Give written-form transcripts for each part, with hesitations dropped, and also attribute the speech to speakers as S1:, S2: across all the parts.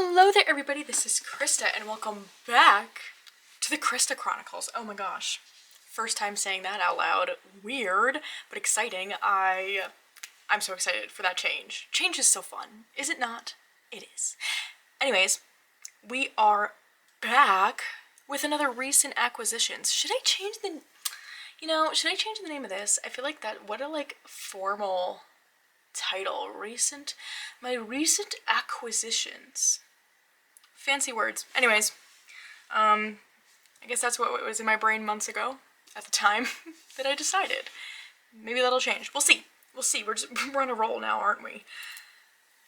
S1: Hello there everybody, this is Krista and welcome back to the Krista Chronicles. Oh my gosh, first time saying that out loud. Weird, but exciting. I'm so excited for that change. Change is so fun, is it not? It is. Anyways, we are back with another recent acquisitions. Should I change the, should I change the name of this? I feel like that, what a formal title. My recent acquisitions. Fancy words. Anyways, I guess that's what was in my brain months ago at the time that I decided. Maybe that'll change. We'll see. We'll see. We're on a roll now, aren't we?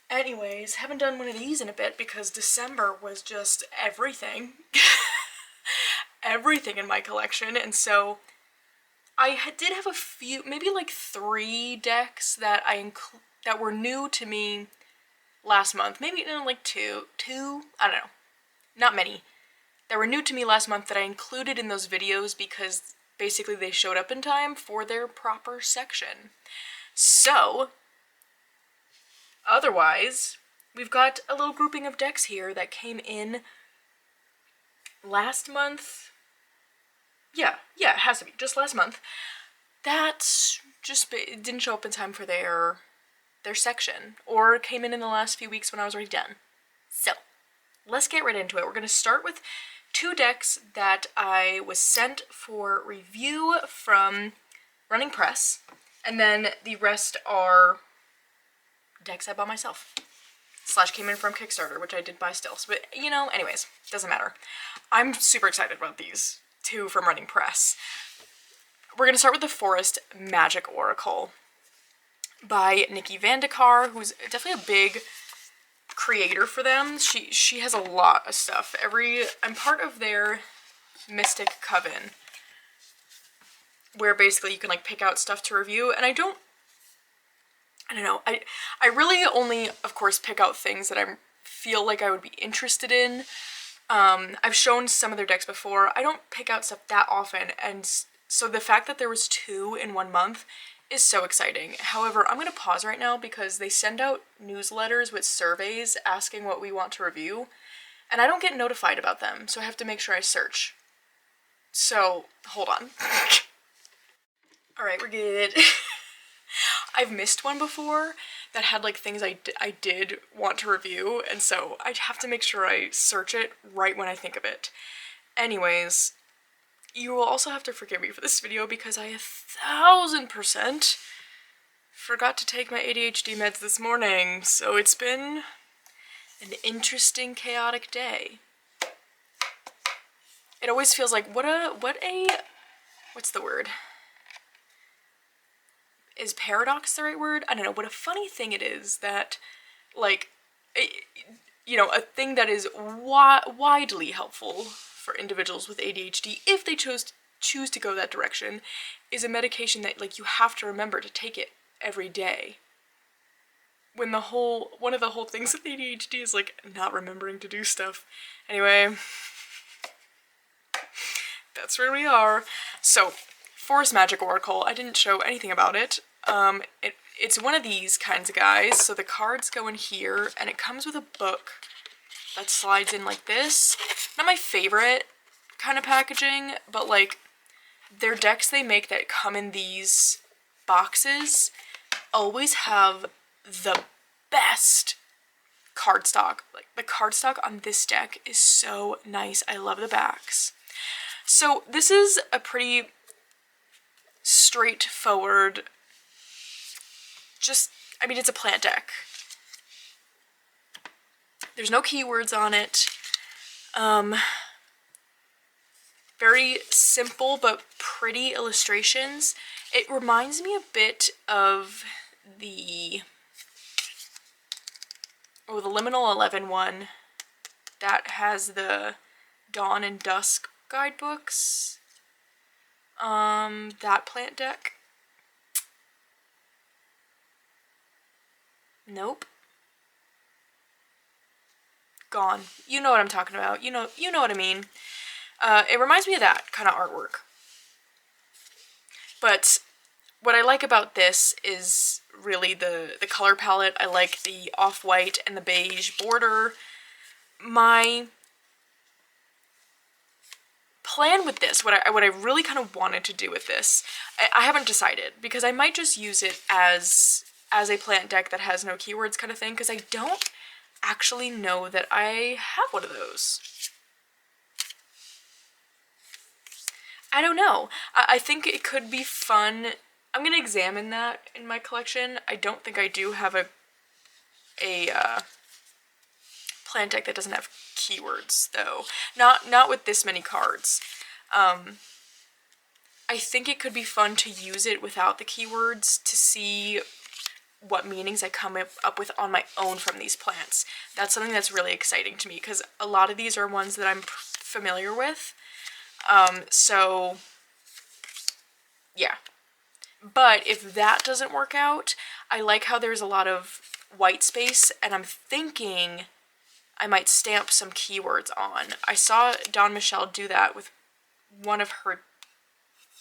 S1: Anyways, haven't done one of these in a bit because December was just everything. Everything in my collection, and so I did have a few, maybe like 3 decks that that were new to me last month. Maybe like two, I don't know. Not many. That were new to me last month that I included in those videos because basically they showed up in time for their proper section. So, otherwise, we've got a little grouping of decks here that came in last month. Yeah, it has to be, just last month. That just didn't show up in time for their section, or came in the last few weeks when I was already done. So, let's get right into it. We're going to start with 2 decks that I was sent for review from Running Press, and then the rest are decks I bought myself. / came in from Kickstarter, which I did buy still. So, but, anyways, doesn't matter. I'm super excited about these 2 from Running Press. We're going to start with the Forest Magic Oracle by Nikki Vandekar, who's definitely a big creator for them. She has a lot of stuff. I'm part of their Mystic Coven, where basically you can pick out stuff to review, and I don't know, I really only, of course, pick out things that I feel like I would be interested in. I've shown some of their decks before. I don't pick out stuff that often, and so the fact that there was 2 in 1 month is so exciting. However, I'm going to pause right now because they send out newsletters with surveys asking what we want to review, and I don't get notified about them, so I have to make sure I search. So, hold on. Alright, we're good. I've missed one before that had things I did want to review, and so I have to make sure I search it right when I think of it. Anyways, you will also have to forgive me for this video because I 1000% forgot to take my ADHD meds this morning, so it's been an interesting, chaotic day. It always feels like, what's the word? Is paradox the right word? I don't know. What a funny thing it is that, a thing that is widely helpful for individuals with ADHD, if they choose to go that direction, is a medication that, you have to remember to take it every day. When one of the whole things with ADHD is, not remembering to do stuff. Anyway, that's where we are. So, Forest Magic Oracle, I didn't show anything about it. It's one of these kinds of guys, so the cards go in here, and it comes with a book that slides in like this. Not my favorite kind of packaging, but their decks they make that come in these boxes always have the best cardstock. The cardstock on this deck is so nice. I love the backs. So this is a pretty straightforward, it's a plant deck. There's no keywords on it. Very simple but pretty illustrations. It reminds me a bit of the Liminal 11 one that has the Dawn and Dusk guidebooks. That plant deck. Nope. Gone. You know what I'm talking about. You know what I mean. It reminds me of that kind of artwork. But what I like about this is really the color palette. I like the off-white and the beige border. my plan with this, what I really kind of wanted to do with this, I haven't decided, because I might just use it as a plant deck that has no keywords kind of thing, because I don't actually know that I have one of those. I don't know. I think it could be fun. I'm gonna examine that in my collection. I don't think I do have a plant deck that doesn't have keywords, though. Not with this many cards. I think it could be fun to use it without the keywords to see what meanings I come up with on my own from these plants. That's something that's really exciting to me, because a lot of these are ones that I'm familiar with. So, yeah. But if that doesn't work out, I like how there's a lot of white space, and I'm thinking I might stamp some keywords on. I saw Dawn Michelle do that with one of her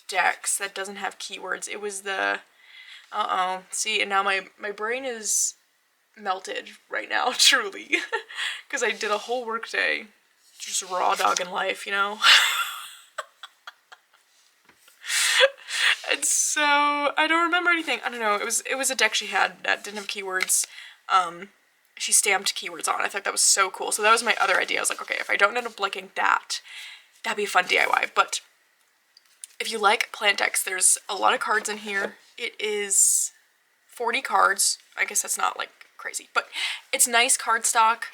S1: decks that doesn't have keywords. It was the... See, and now my brain is melted right now, truly. Because I did a whole work day just raw dogging life, you know? And so, I don't remember anything. I don't know, it was a deck she had that didn't have keywords. She stamped keywords on. I thought that was so cool. So that was my other idea. I was like, okay, if I don't end up liking that, that'd be a fun DIY. But if you like plant decks, there's a lot of cards in here. It is 40 cards. I guess that's not, like, crazy. But it's nice cardstock.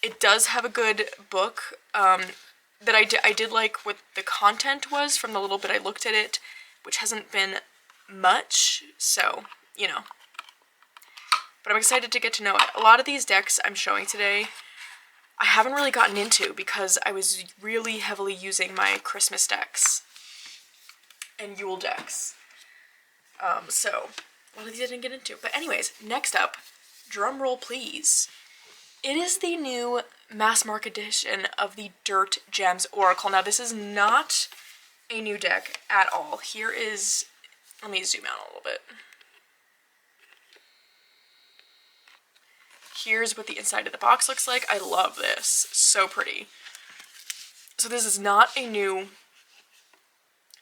S1: It does have a good book that I did like what the content was from the little bit I looked at it, which hasn't been much, so, you know. But I'm excited to get to know it. A lot of these decks I'm showing today, I haven't really gotten into because I was really heavily using my Christmas decks and Yule decks. So, a lot of these I didn't get into. But anyways, next up, drum roll please. It is the new mass market edition of the Dirt Gems Oracle. Now, this is not a new deck at all. Here is, let me zoom out a little bit. Here's what the inside of the box looks like. I love this. So pretty. So this is not a new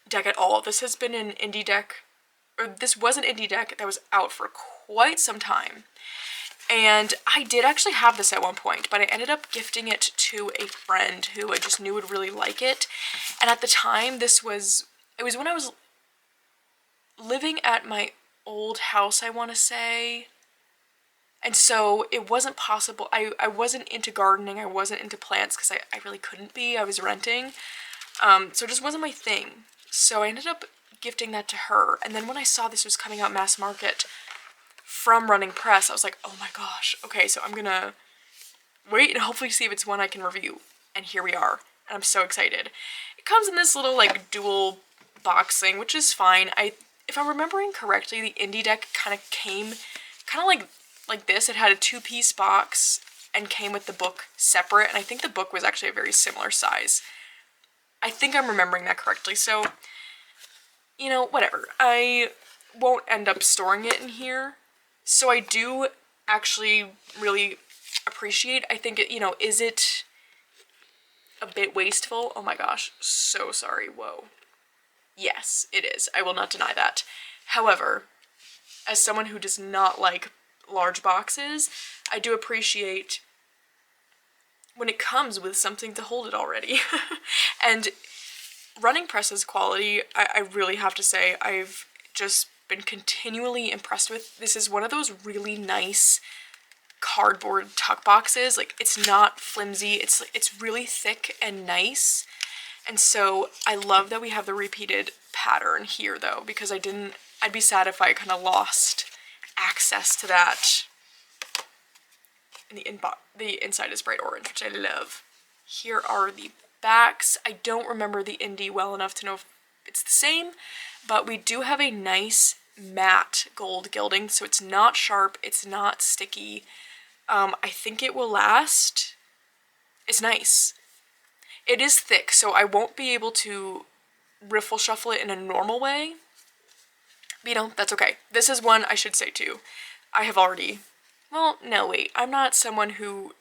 S1: deck at all. This has been an indie deck, or this was an indie deck that was out for quite some time. And I did actually have this at one point, but I ended up gifting it to a friend who I just knew would really like it. And at the time, it was when I was living at my old house, I want to say. And so it wasn't possible. I wasn't into gardening. I wasn't into plants because I really couldn't be. I was renting. So it just wasn't my thing. So I ended up gifting that to her. And then when I saw this was coming out mass market from Running Press, I was like, oh my gosh. Okay, so I'm gonna wait and hopefully see if it's one I can review. And here we are. And I'm so excited. It comes in this little like dual box thing, which is fine. If I'm remembering correctly, the indie deck kind of came like this. It had a 2-piece box and came with the book separate, and I think the book was actually a very similar size. I think I'm remembering that correctly, so, you know, whatever. I won't end up storing it in here, so I do actually really appreciate, I think, you know, is it a bit wasteful? Oh my gosh, so sorry, whoa. Yes, it is. I will not deny that. However, as someone who does not like large boxes, I do appreciate when it comes with something to hold it already. And Running Press's quality, I really have to say, I've just been continually impressed with. This is one of those really nice cardboard tuck boxes. Like, it's not flimsy, it's really thick and nice. And so I love that we have the repeated pattern here though, because I'd be sad if I kind of lost access to that. And the inside is bright orange, which I love. Here are the backs. I don't remember the indie well enough to know if it's the same, but we do have a nice matte gold gilding, so it's not sharp, it's not sticky. I think it will last. It's nice. It is thick, so I won't be able to riffle shuffle it in a normal way. But, you know, that's okay. This is one I should say too. I have already... Well, no, wait. I'm not someone who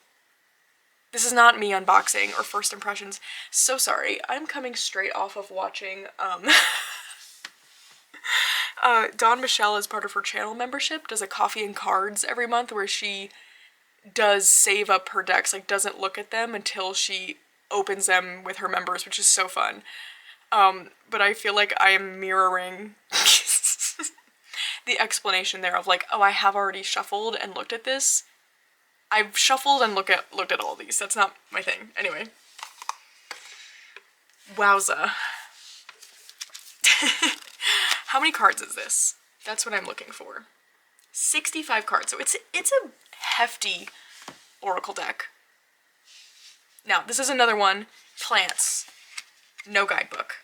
S1: This is not me unboxing or first impressions. So sorry. I'm coming straight off of watching, Dawn Michelle, as part of her channel membership, does a coffee and cards every month where she does save up her decks, like doesn't look at them until she opens them with her members, which is so fun. But I feel like I am mirroring the explanation there of like, oh, I have already shuffled and looked at this. I've shuffled and looked at all these. That's not my thing. Anyway. Wowza. How many cards is this? That's what I'm looking for. 65 cards. So it's a hefty oracle deck. Now, this is another one. Plants. No guidebook.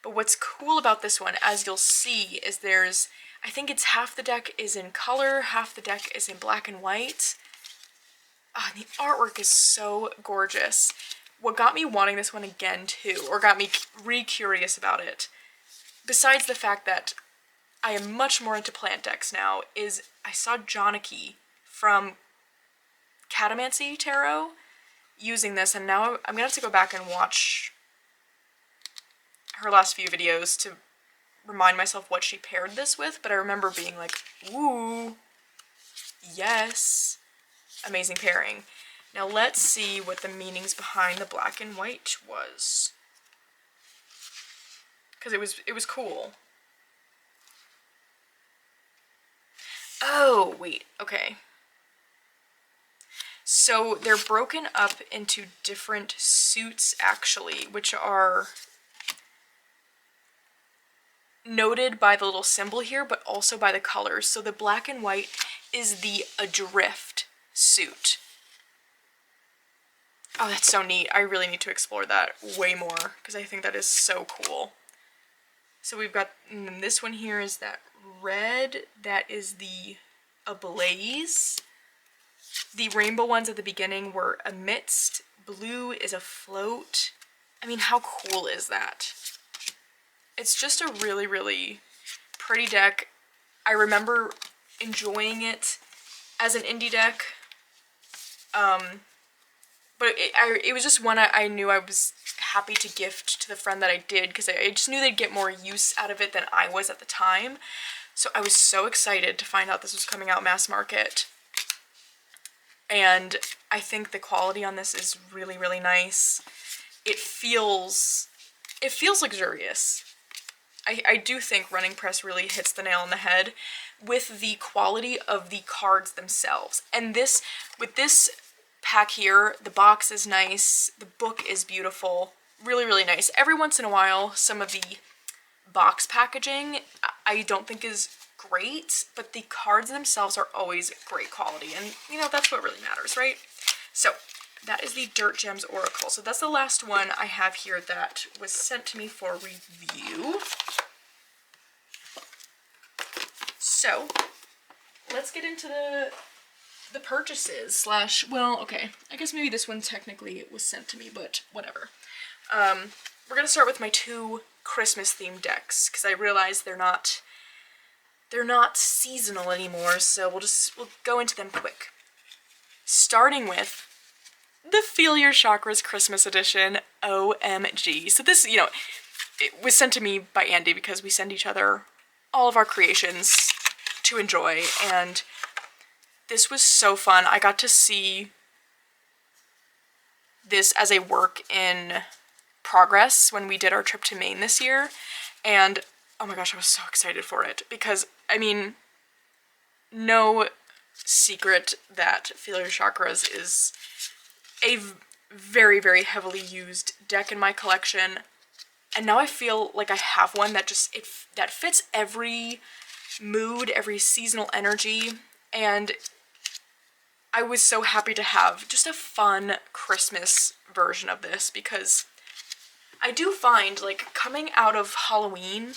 S1: But what's cool about this one, as you'll see, is there's, I think it's half the deck is in color, half the deck is in black and white. Oh, and the artwork is so gorgeous. What got me wanting this one again too, or got me re-curious about it, besides the fact that I am much more into plant decks now, is I saw Joniki from Catamancy Tarot using this, and now I'm gonna have to go back and watch her last few videos to remind myself what she paired this with, but I remember being like, ooh, yes. Amazing pairing. Now let's see what the meanings behind the black and white was. Because it was cool. Oh, wait, okay. So they're broken up into different suits, actually, which are noted by the little symbol here, but also by the colors. So the black and white is the Adrift suit. Oh, that's so neat. I really need to explore that way more, because I think that is so cool. So we've got, and then this one here is that red, that is the Ablaze. The rainbow ones at the beginning were Amidst. Blue is Afloat. I mean, how cool is that? It's just a really, really pretty deck. I remember enjoying it as an indie deck. But it was just one I knew I was happy to gift to the friend that I did, because I just knew they'd get more use out of it than I was at the time. So I was so excited to find out this was coming out mass market. And I think the quality on this is really, really nice. It feels luxurious. I do think Running Press really hits the nail on the head with the quality of the cards themselves. And this, with this pack here, the box is nice, the book is beautiful, really, really nice. Every once in a while, some of the box packaging I don't think is great, but the cards themselves are always great quality, and you know, that's what really matters, right? So that is the Dirt Gems Oracle. So that's the last one I have here that was sent to me for review. So let's get into the purchases slash, well, okay, I guess maybe this one technically was sent to me, but whatever. We're gonna start with my two Christmas themed decks, because I realize they're not seasonal anymore, so we'll go into them quick. Starting with the Feel Your Chakras Christmas Edition, OMG. So this, you know, it was sent to me by Andy because we send each other all of our creations to enjoy, and this was so fun. I got to see this as a work in progress when we did our trip to Maine this year, and oh my gosh, I was so excited for it, because, I mean, no secret that Feel Your Chakras is a very, very heavily used deck in my collection, and now I feel like I have one that just, that fits every mood, every seasonal energy, and I was so happy to have just a fun Christmas version of this, because I do find, like, coming out of Halloween,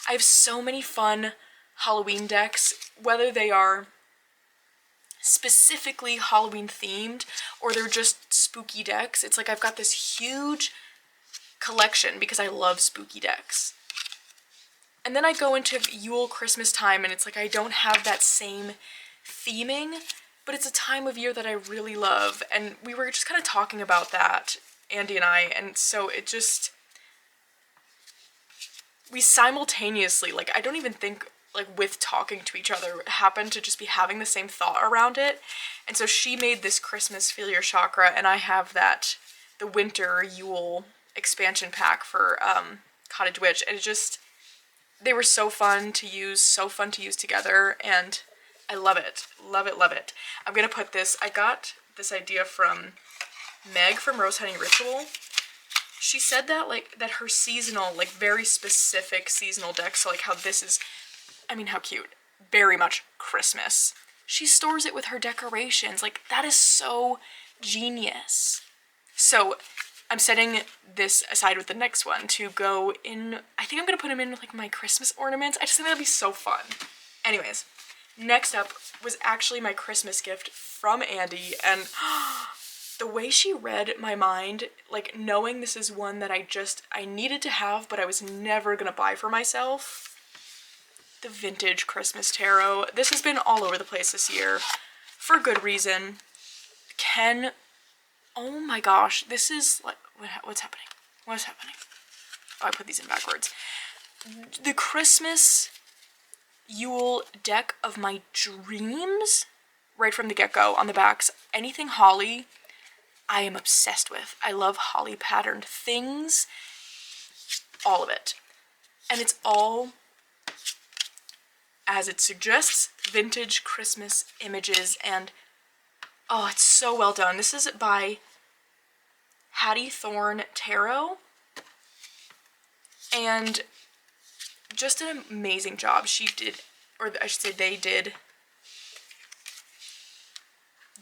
S1: I have so many fun Halloween decks, whether they are specifically Halloween themed or they're just spooky decks. It's like I've got this huge collection because I love spooky decks. And then I go into Yule Christmas time and it's like I don't have that same theming, but it's a time of year that I really love, and we were just kind of talking about that, Andy and I, and so it just, we simultaneously, like, I don't even think, like, with talking to each other, happened to just be having the same thought around it. And so she made this Christmas Feel Your Chakra, and I have that, the winter Yule expansion pack for Cottage Witch, and it just, they were so fun to use together, and I love it. Love it, love it. I'm gonna put this, I got this idea from Meg from Rose Honey Ritual. She said that, like, that her seasonal, like, very specific seasonal deck, so, like, how this is, I mean, how cute, very much Christmas. She stores it with her decorations, like, that is so genius. So, I'm setting this aside with the next one to go in, I think I'm gonna put them in with, like, my Christmas ornaments. I just think that'd be so fun. Anyways, next up was actually my Christmas gift from Andy, and the way she read my mind, like, knowing this is one that I needed to have, but I was never gonna buy for myself. The Vintage Christmas Tarot. This has been all over the place this year, for good reason. Oh my gosh, this is, like, what's happening? What's happening? Oh, I put these in backwards. The Christmas Yule deck of my dreams, right from the get-go on the backs. Anything holly, I am obsessed with. I love holly patterned things, all of it. And it's all, as it suggests, vintage Christmas images, and oh, it's so well done. This is by Hattie Thorne Tarot, and just an amazing job. She did, or I should say they did,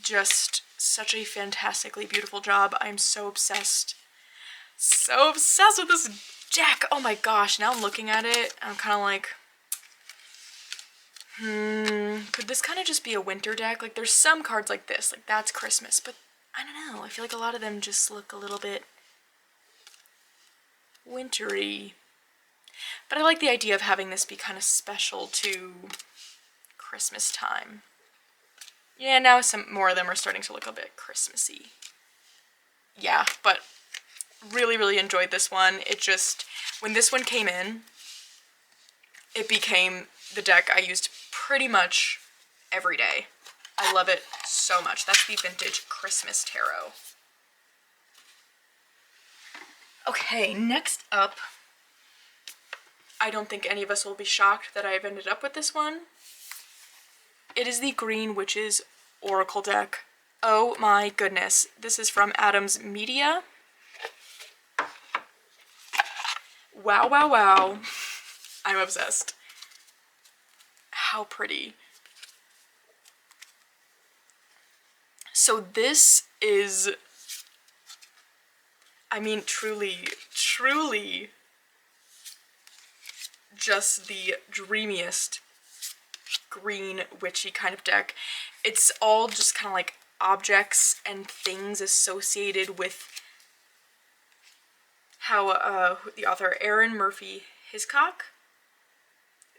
S1: just such a fantastically beautiful job. I'm so obsessed with this deck. Oh my gosh, now I'm looking at it, I'm kind of like, could this kind of just be a winter deck? Like, there's some cards like this, like, that's Christmas, but I don't know, I feel like a lot of them just look a little bit wintry. But I like the idea of having this be kind of special to Christmas time. Yeah, now some more of them are starting to look a bit Christmassy. Yeah, but really, really enjoyed this one. It just, when this one came in, it became the deck I used pretty much every day. I love it so much. That's the Vintage Christmas Tarot. Okay, next up, I don't think any of us will be shocked that I've ended up with this one. It is the Green Witches Oracle deck. Oh my goodness. This is from Adams Media. Wow, wow, wow. I'm obsessed. How pretty. So this is, I mean, truly just the dreamiest green witchy kind of deck. It's all just kind of like objects and things associated with how the author Erin Murphy Hiscock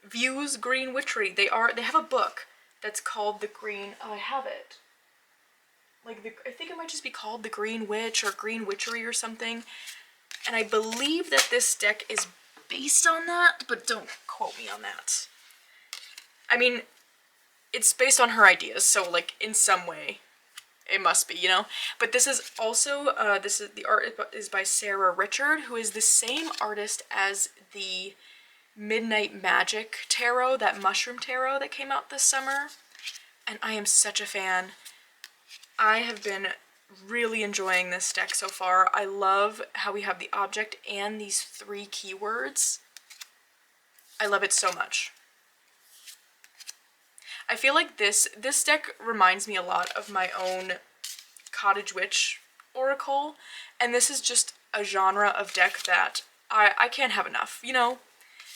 S1: views green witchery. They have a book that's called The Green, oh, I have it. Like, I think it might just be called The Green Witch or Green Witchery or something. And I believe that this deck is based on that, but don't quote me on that. I mean, it's based on her ideas, so, like, in some way, it must be, you know? But this is also, the art is by Sarah Richard, who is the same artist as the Midnight Magic Tarot, that Mushroom Tarot that came out this summer. And I am such a fan. I have been really enjoying this deck so far. I love how we have the object and these 3 keywords. I love it so much. I feel like this deck reminds me a lot of my own Cottage Witch Oracle, and this is just a genre of deck that I can't have enough, you know?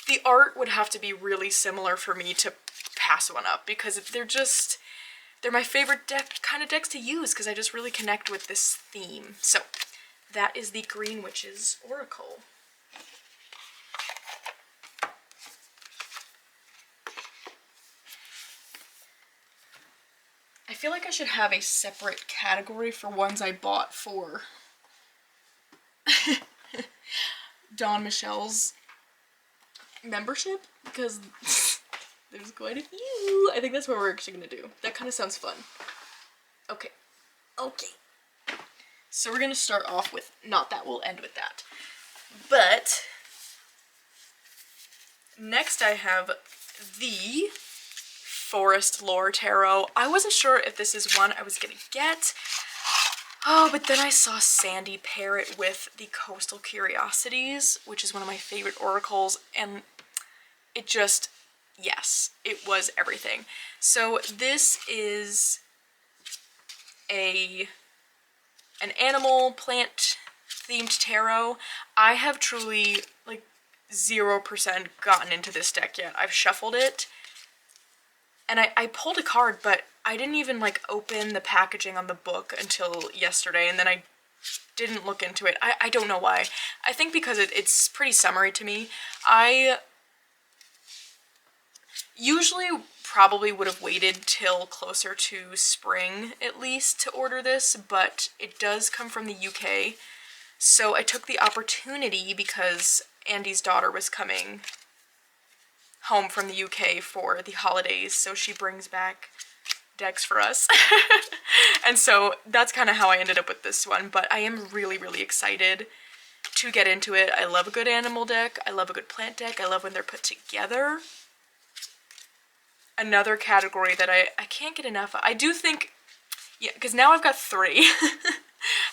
S1: The art would have to be really similar for me to pass one up, because they're my favorite kind of decks to use, because I just really connect with this theme. So, that is the Green Witches Oracle. I feel like I should have a separate category for ones I bought for Dawn Michelle's membership, because there's quite a few. I think that's what we're actually gonna do. That kind of sounds fun. Okay. Okay. So we're gonna start off with, not that, we'll end with that. But next I have the Forest Lore Tarot. I wasn't sure if this is one I was gonna get. Oh, but then I saw Sandy pair it with the Coastal Curiosities, which is one of my favorite oracles, and it just, yes, it was everything. So this is an animal plant themed tarot. I have truly like 0% gotten into this deck yet. I've shuffled it and I pulled a card, but I didn't even like open the packaging on the book until yesterday, and then I didn't look into it. I don't know why. I think because it's pretty summary to me. I usually probably would have waited till closer to spring at least to order this, but it does come from the UK. So I took the opportunity because Andy's daughter was coming home from the UK for the holidays, so she brings back decks for us. And so that's kind of how I ended up with this one, but I am really, really excited to get into it. I love a good animal deck. I love a good plant deck. I love when they're put together. Another category that I can't get enough of. I do think, yeah, because now I've got three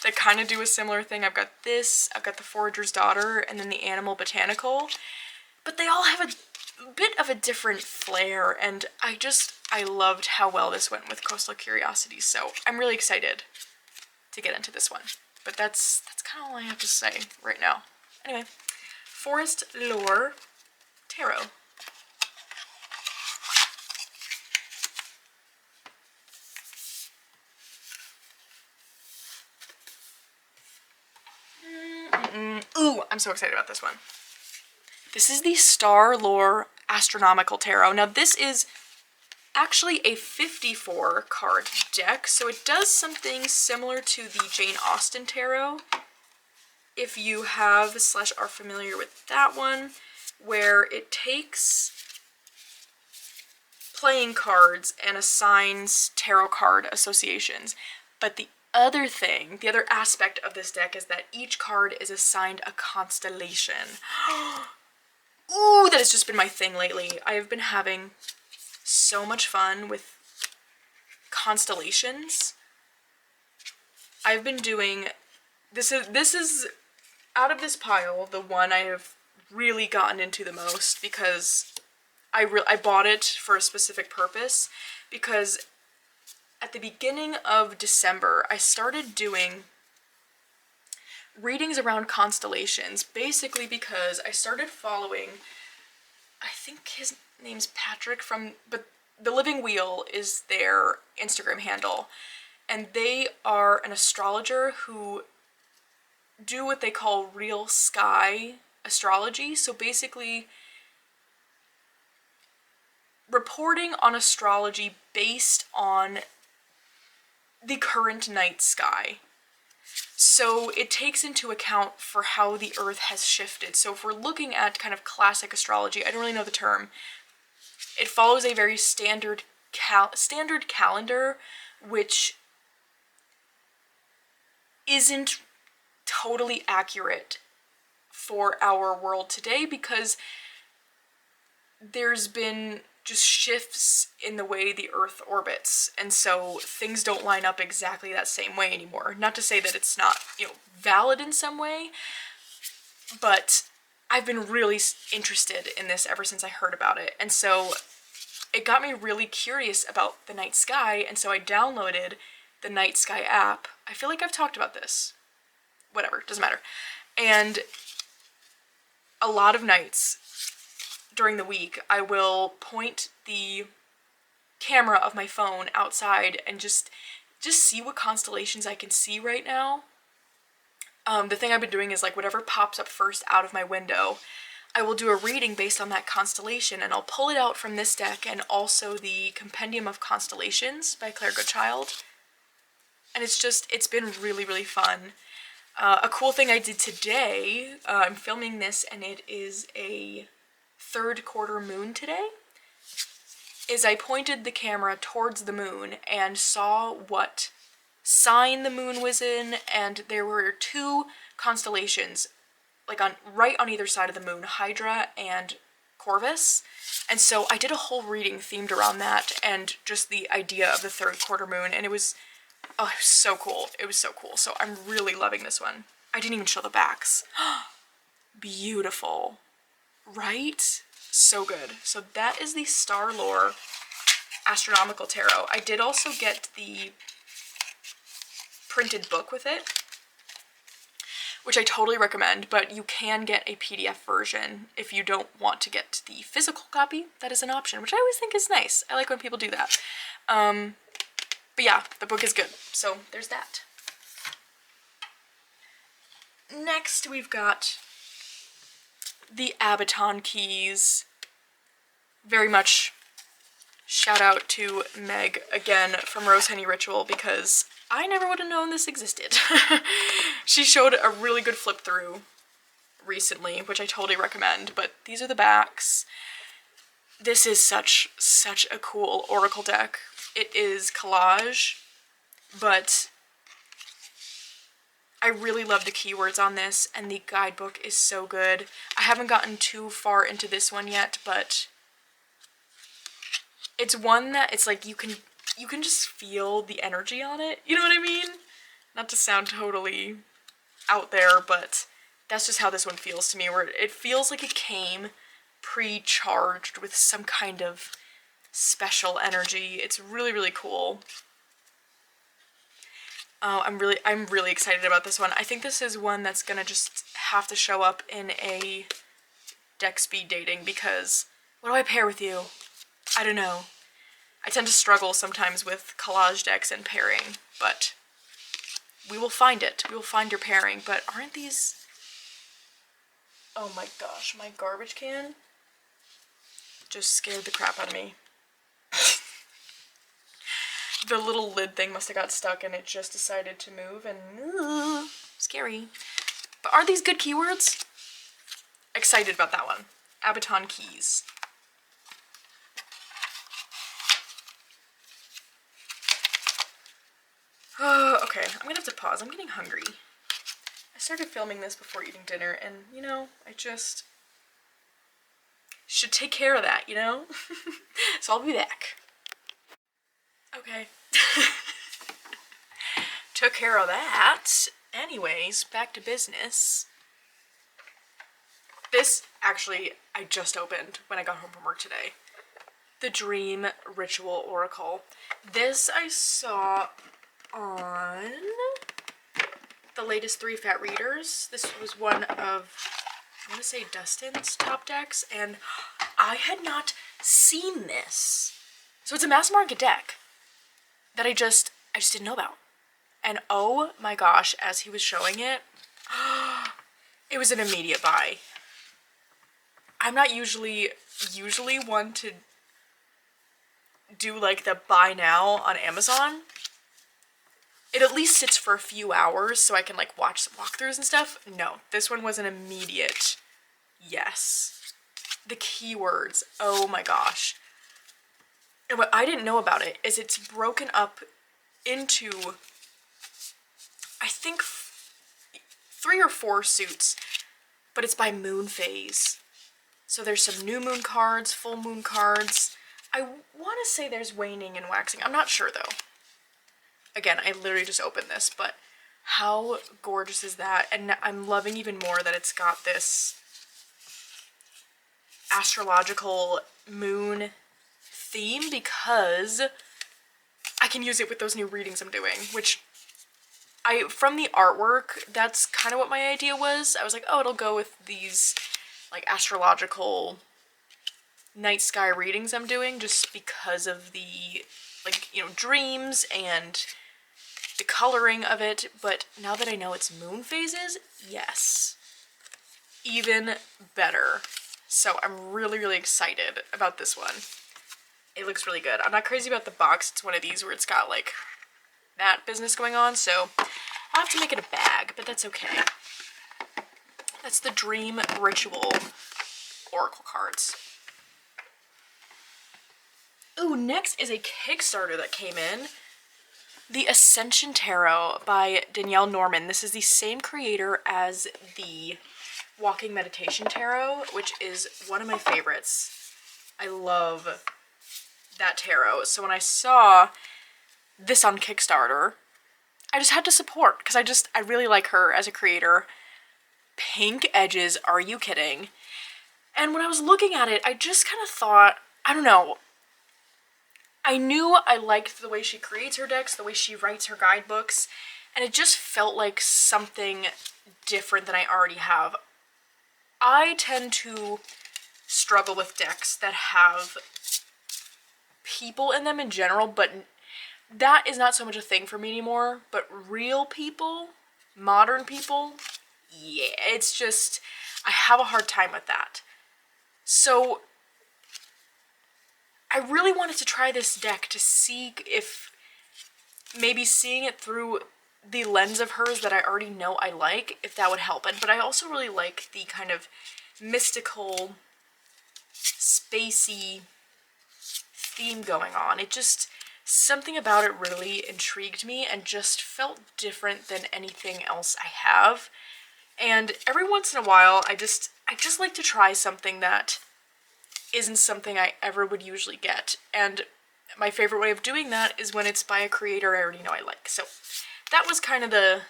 S1: that kind of do a similar thing. I've got this, I've got the Forager's Daughter, and then the Animal Botanical. But they all have a bit of a different flair, and I loved how well this went with Coastal Curiosities, so I'm really excited to get into this one. But that's kind of all I have to say right now. Anyway, Forest Lore Tarot. Ooh, I'm so excited about this one. This is the Starlore Astronomical Tarot. Now this is actually a 54 card deck, so it does something similar to the Jane Austen Tarot, if you have / are familiar with that one, where it takes playing cards and assigns tarot card associations. But the other aspect of this deck is that each card is assigned a constellation. Ooh, that has just been my thing lately. I have been having so much fun with constellations. I've been doing, this is out of this pile, the one I have really gotten into the most, because I bought it for a specific purpose, because at the beginning of December, I started doing readings around constellations, basically because I started following, I think his name's Patrick but The Living Wheel is their Instagram handle, and they are an astrologer who do what they call real sky astrology, so basically reporting on astrology based on the current night sky. So it takes into account for how the Earth has shifted. So if we're looking at kind of classic astrology, I don't really know the term, it follows a very standard calendar, which isn't totally accurate for our world today, because there's been just shifts in the way the Earth orbits, and so things don't line up exactly that same way anymore. Not to say that it's not, valid in some way, but I've been really interested in this ever since I heard about it, and so it got me really curious about the night sky, and so I downloaded the Night Sky app. I feel like I've talked about this. Whatever, doesn't matter. And a lot of nights during the week, I will point the camera of my phone outside and just see what constellations I can see right now. The thing I've been doing is like whatever pops up first out of my window, I will do a reading based on that constellation, and I'll pull it out from this deck and also the Compendium of Constellations by Claire Goodchild. And it's been really, really fun. A cool thing I did today, I'm filming this and it is a third quarter moon today, is I pointed the camera towards the moon and saw what sign the moon was in, and there were 2 constellations, like right on either side of the moon, Hydra and Corvus. And so I did a whole reading themed around that and just the idea of the third quarter moon, and it was so cool. It was so cool. So I'm really loving this one. I didn't even show the backs. Beautiful. Right? So good. So that is the Starlore Astronomical Tarot. I did also get the printed book with it, which I totally recommend, but you can get a PDF version if you don't want to get the physical copy. That is an option, which I always think is nice. I like when people do that. But yeah, the book is good. So there's that. Next, we've got the Abaton keys. Very much shout out to Meg again from Rose Honey Ritual, because I never would have known this existed. She showed a really good flip through recently, which I totally recommend, but these are the backs. This is such a cool oracle deck. It is collage, but I really love the keywords on this, and the guidebook is so good. I haven't gotten too far into this one yet, but it's one that it's like you can just feel the energy on it. You know what I mean? Not to sound totally out there, but that's just how this one feels to me, where it feels like it came pre-charged with some kind of special energy. It's really, really cool. I'm really excited about this one. I think this is one that's gonna just have to show up in a deck speed dating, because what do I pair with you? I don't know. I tend to struggle sometimes with collage decks and pairing, but we will find it. We will find your pairing, but aren't these... Oh my gosh, my garbage can just scared the crap out of me. The little lid thing must have got stuck and it just decided to move, and scary. But are these good keywords? Excited about that one. Abaton keys. Okay, I'm gonna have to pause. I'm getting hungry. I started filming this before eating dinner, and, you know, I just should take care of that, you know? So I'll be back. Okay. Took care of that. Anyways, back to business. This, actually, I just opened when I got home from work today. The Dream Ritual Oracle. This I saw on the latest 3 Fat Readers. This was one of, I want to say, Dustin's top decks, and I had not seen this. So it's a mass market deck that I just didn't know about. And oh my gosh, as he was showing it, it was an immediate buy. I'm not usually one to do like the buy now on Amazon. It at least sits for a few hours so I can like watch some walkthroughs and stuff. No, this one was an immediate yes. The keywords, oh my gosh. And what I didn't know about it is it's broken up into, I think, 3 or 4 suits, but it's by moon phase. So there's some new moon cards, full moon cards. I want to say there's waning and waxing. I'm not sure though. Again, I literally just opened this, but how gorgeous is that? And I'm loving even more that it's got this astrological moon theme, because I can use it with those new readings I'm doing, which from the artwork, that's kind of what my idea was. I was like, oh, it'll go with these like astrological night sky readings I'm doing, just because of the, like, you know, dreams and the coloring of it. But now that I know it's moon phases, yes, even better. So I'm really, really excited about this one. It looks really good. I'm not crazy about the box. It's one of these where it's got like that business going on, so I'll have to make it a bag, but that's okay. That's the Dream Ritual Oracle cards. Ooh, next is a Kickstarter that came in. The Ascension Tarot by Danielle Norman. This is the same creator as the Walking Meditation Tarot, which is one of my favorites. I love that tarot. So when I saw this on Kickstarter, I just had to support because I really like her as a creator. Pink edges, are you kidding? And when I was looking at it, I just kind of thought, I don't know, I knew I liked the way she creates her decks, the way she writes her guidebooks, and it just felt like something different than I already have. I tend to struggle with decks that have people in them in general, but that is not so much a thing for me anymore. But real people, modern people, yeah, it's just, I have a hard time with that. So I really wanted to try this deck to see if maybe seeing it through the lens of hers that I already know I like, if that would help. But I also really like the kind of mystical, spacey theme going on. It just, something about it really intrigued me and just felt different than anything else I have. And every once in a while, I just like to try something that isn't something I ever would usually get. And my favorite way of doing that is when it's by a creator I already know I like. So that was kind of the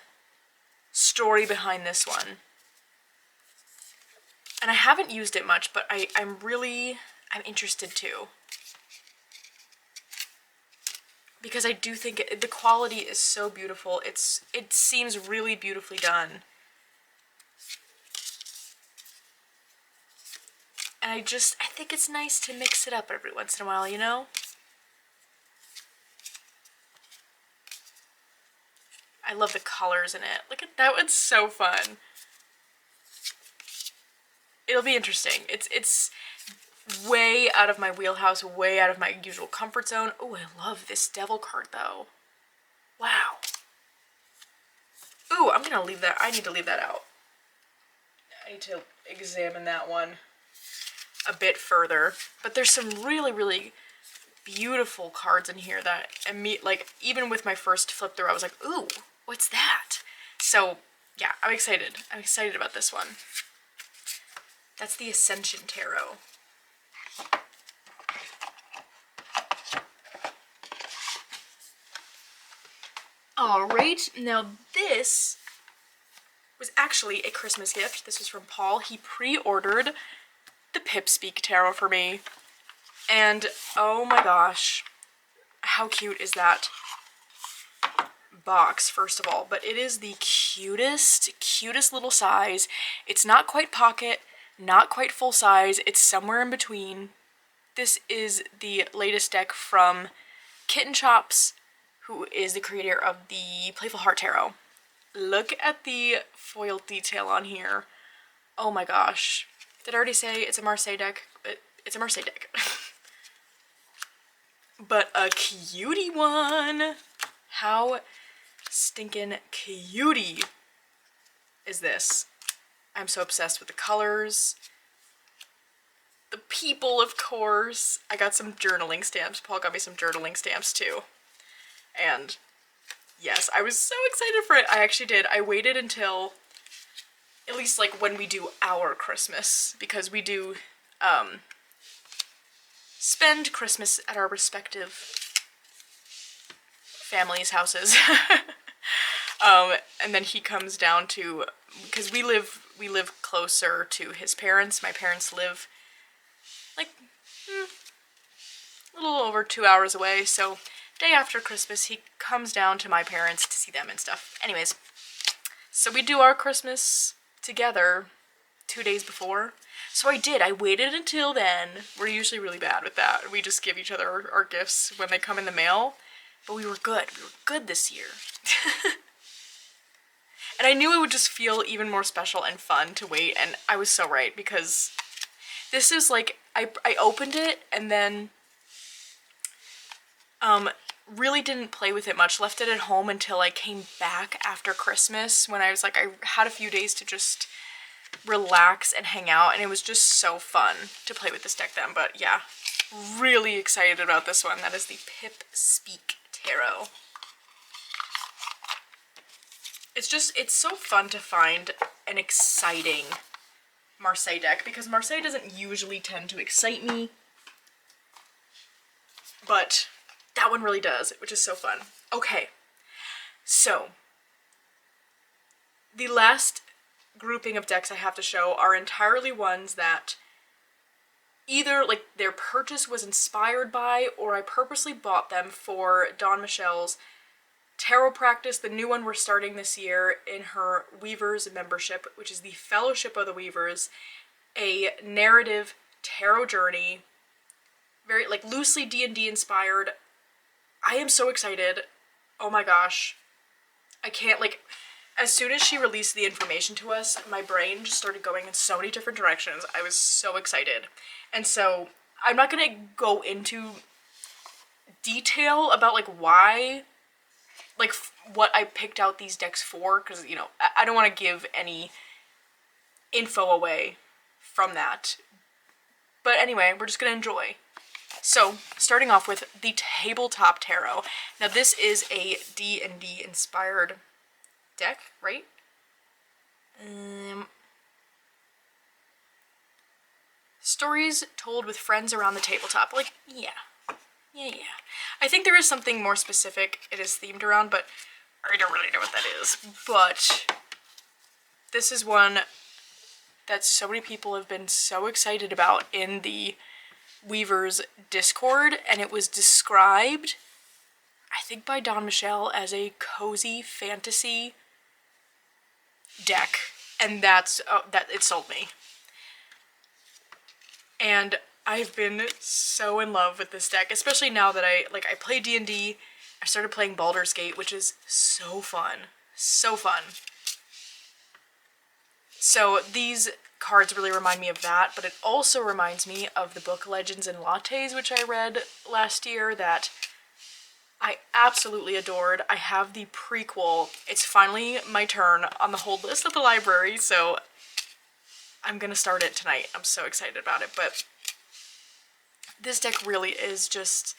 S1: story behind this one. And I haven't used it much, but I'm interested too. Because I do think the quality is so beautiful. It seems really beautifully done. And I think it's nice to mix it up every once in a while, you know? I love the colors in it. Look at that, one's so fun. It'll be interesting. It's way out of my wheelhouse, way out of my usual comfort zone. Oh, I love this devil card though. Wow. Ooh, I'm gonna leave that, I need to leave that out. I need to examine that one a bit further. But there's some really, really beautiful cards in here that, like, even with my first flip through, I was like, ooh, what's that? So, yeah, I'm excited. I'm excited about this one. That's the Ascension Tarot. Alright, now this was actually a Christmas gift. This was from Paul. He pre-ordered the PipSpeak Tarot for me. And oh my gosh, how cute is that box, first of all. But it is the cutest little size. It's not quite pocket, not quite full size. It's somewhere in between. This is the latest deck from Kitten Chops, who is the creator of the Playful Heart Tarot. Look at the foil detail on here. Oh my gosh. Did I already say it's a Marseille deck? It's a Marseille deck. But a cutie one. How stinking cutie is this? I'm so obsessed with the colors. The people, of course. I got some journaling stamps. Paul got me some journaling stamps too. And yes, I was so excited for it. I actually did. I waited until, at least like when we do our Christmas, because we do spend Christmas at our respective families' houses. And then he comes down to, because we live closer to his parents. My parents live like a little over 2 hours away, so day after Christmas he comes down to my parents to see them and stuff. Anyways, so we do our Christmas together 2 days before. So I waited until then. We're usually really bad with that. We just give each other our gifts when they come in the mail. But we were good. We were good this year. And I knew it would just feel even more special and fun to wait, and I was so right, because This is like, I opened it and then really didn't play with it much. Left it at home until I came back after Christmas when I was like, I had a few days to just relax and hang out, and it was just so fun to play with this deck then. But yeah, really excited about this one. That is the PipSpeak Tarot. It's so fun to find an exciting Marseille deck, because Marseille doesn't usually tend to excite me, but that one really does, which is so fun. Okay, so the last grouping of decks I have to show are entirely ones that either like their purchase was inspired by, or I purposely bought them for Dawn Michelle's tarot practice, the new one we're starting this year in her Weavers membership, which is the Fellowship of the Weavers, a narrative tarot journey, very like loosely D&D inspired. I am so excited. Oh my gosh. I can't, like, as soon as she released the information to us, my brain just started going in so many different directions. I was so excited. And so I'm not gonna go into detail about like why, like what I picked out these decks for, because, you know, I don't want to give any info away from that. But anyway, we're just gonna enjoy. So, starting off with the Tabletop Tarot. Now this is a D&D inspired deck, right? Stories told with friends around the tabletop. Like, yeah. I think there is something more specific it is themed around, but I don't really know what that is. But this is one that so many people have been so excited about in the Weavers Discord, and it was described, I think, by Dawn Michelle as a cozy fantasy deck, and that it sold me. And I've been so in love with this deck, especially now that I play D&D. I started playing Baldur's Gate, which is so fun. So fun. So these cards really remind me of that, but it also reminds me of the book Legends and Lattes, which I read last year, that I absolutely adored. I have the prequel. It's finally my turn on the hold list at the library, so I'm gonna start it tonight. I'm so excited about it, but this deck really is just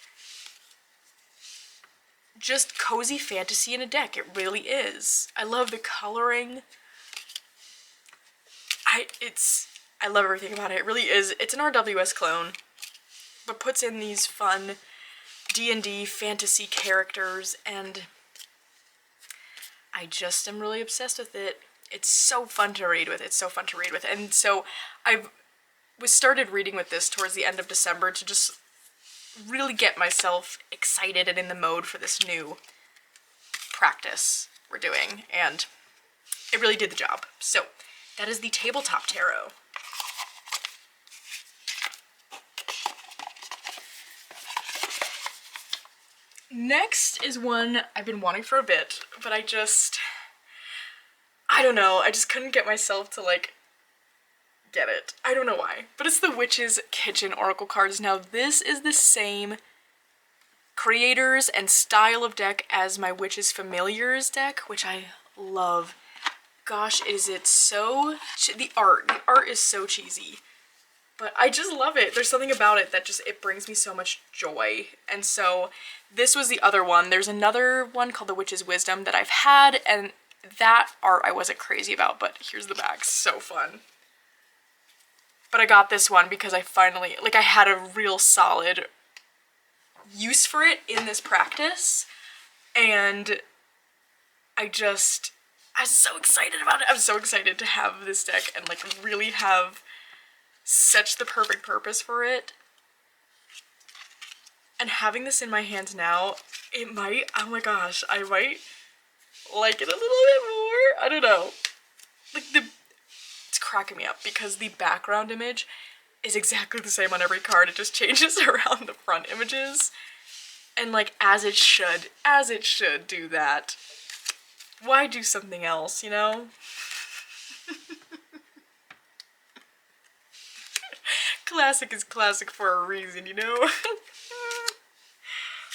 S1: cozy fantasy in a deck. It really is. I love the coloring. I love everything about it. It really is. It's an RWS clone, but puts in these fun D&D fantasy characters, and I just am really obsessed with it. It's so fun to read with. And so I started reading with this towards the end of December to just really get myself excited and in the mode for this new practice we're doing, and it really did the job. So that is the Tabletop Tarot. Next is one I've been wanting for a bit, but I don't know, I just couldn't get myself to, like, get it. I don't know why. But it's the Witch's Kitchen Oracle cards. Now, this is the same creators and style of deck as my Witch's Familiars deck, which I love. Gosh, is it so... The art is so cheesy. But I just love it. There's something about it that just, it brings me so much joy. And so this was the other one. There's another one called The Witch's Wisdom that I've had, and that art I wasn't crazy about, but here's the back. So fun. But I got this one because I finally, like, I had a real solid use for it in this practice, and I was so excited about it. I'm so excited to have this deck and, like, really have such the perfect purpose for it. And having this in my hands now, it might, oh my gosh, I might like it a little bit more. I don't know. Like, it's cracking me up because the background image is exactly the same on every card. It just changes around the front images. And, like, as it should do that. Why do something else, you know? Classic is classic for a reason, you know?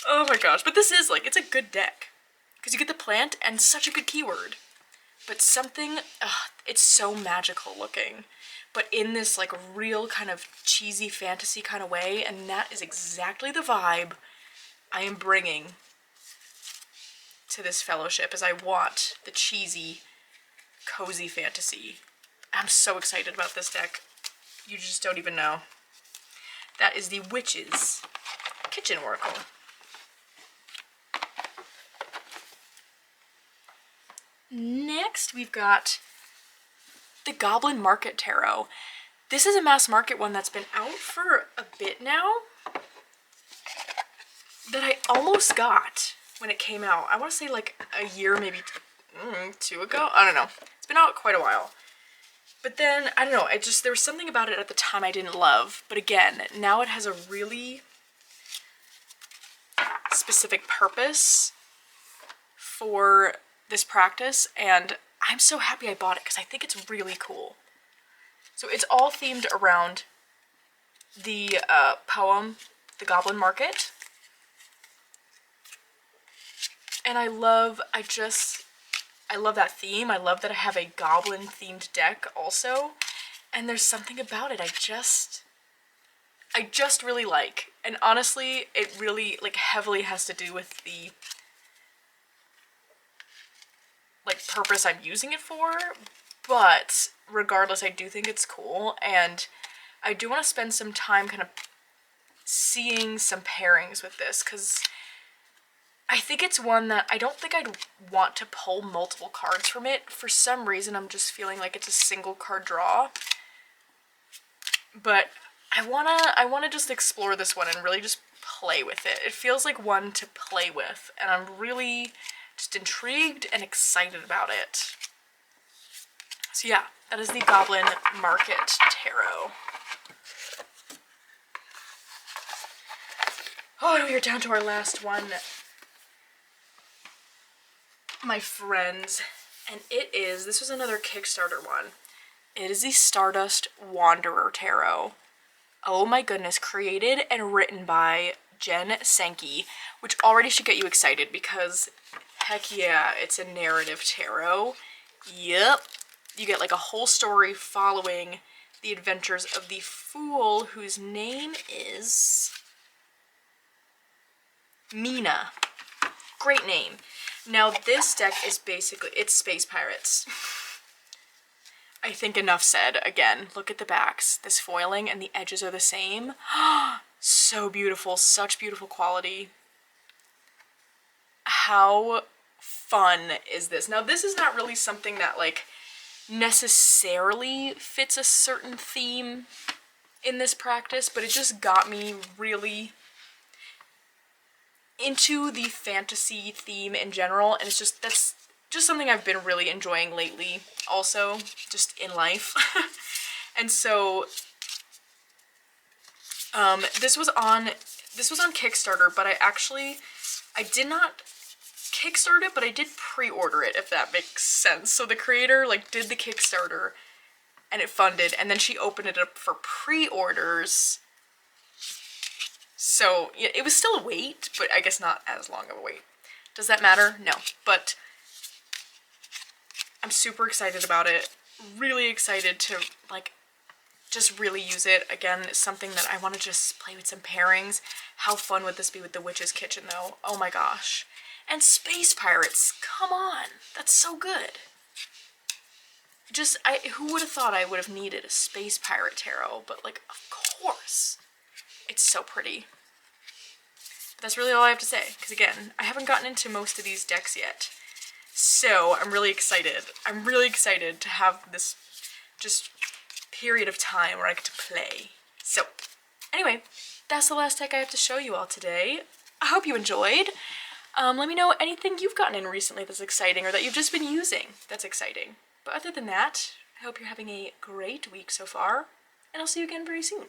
S1: Oh my gosh, but this is like, it's a good deck. Because you get the plant and such a good keyword. But something, it's so magical looking. But in this like real kind of cheesy fantasy kind of way, and that is exactly the vibe I am bringing to this fellowship, as I want the cheesy, cozy fantasy. I'm so excited about this deck. You just don't even know. That is the Witch's Kitchen Oracle. Next, we've got the Goblin Market Tarot. This is a mass market one that's been out for a bit now, that I almost got when it came out. I want to say like a year, maybe two ago. I don't know. It's been out quite a while. But then, I don't know, there was something about it at the time I didn't love. But again, now it has a really specific purpose for this practice, and I'm so happy I bought it because I think it's really cool. So it's all themed around the poem, The Goblin Market. And I love that theme. I love that I have a goblin themed deck also. And there's something about it I just really like. And honestly, it really like heavily has to do with the like purpose I'm using it for. But regardless, I do think it's cool, and I do want to spend some time kind of seeing some pairings with this, because I think it's one that I don't think I'd want to pull multiple cards from it. For some reason, I'm just feeling like it's a single card draw. But I wanna just explore this one and really just play with it. It feels like one to play with, and I'm really just intrigued and excited about it. So yeah, that is the Goblin Market Tarot. Oh, and we are down to our last one, my friends, and this was another Kickstarter one. It is the Stardust Wanderer Tarot. Oh my goodness, created and written by Jen Sankey, which already should get you excited because heck yeah, it's a narrative tarot. Yep. You get like a whole story following the adventures of the Fool, whose name is Mina. Great name. Now this deck is basically, it's space pirates. I think enough said. Again, look at the backs. This foiling and the edges are the same. So beautiful, such beautiful quality. How fun is this? Now this is not really something that like necessarily fits a certain theme in this practice, but it just got me really into the fantasy theme in general, and that's just something I've been really enjoying lately also, just in life. And so this was on Kickstarter, but I did not Kickstart it, but I did pre-order it, if that makes sense. So the creator like did the Kickstarter and it funded, and then she opened it up for pre-orders. So yeah, it was still a wait, but I guess not as long of a wait. Does that matter? No, but I'm super excited about it. Really excited to like just really use it. Again, it's something that I want to just play with some pairings. How fun would this be with the Witch's Kitchen though? Oh my gosh. And space pirates, come on, that's so good. Who would have thought I would have needed a space pirate tarot, but like, of course. It's so pretty. But that's really all I have to say, because again, I haven't gotten into most of these decks yet. So I'm really excited. I'm really excited to have this just period of time where I get to play. So anyway, that's the last deck I have to show you all today. I hope you enjoyed. Let me know anything you've gotten in recently that's exciting, or that you've just been using that's exciting. But other than that, I hope you're having a great week so far, and I'll see you again very soon.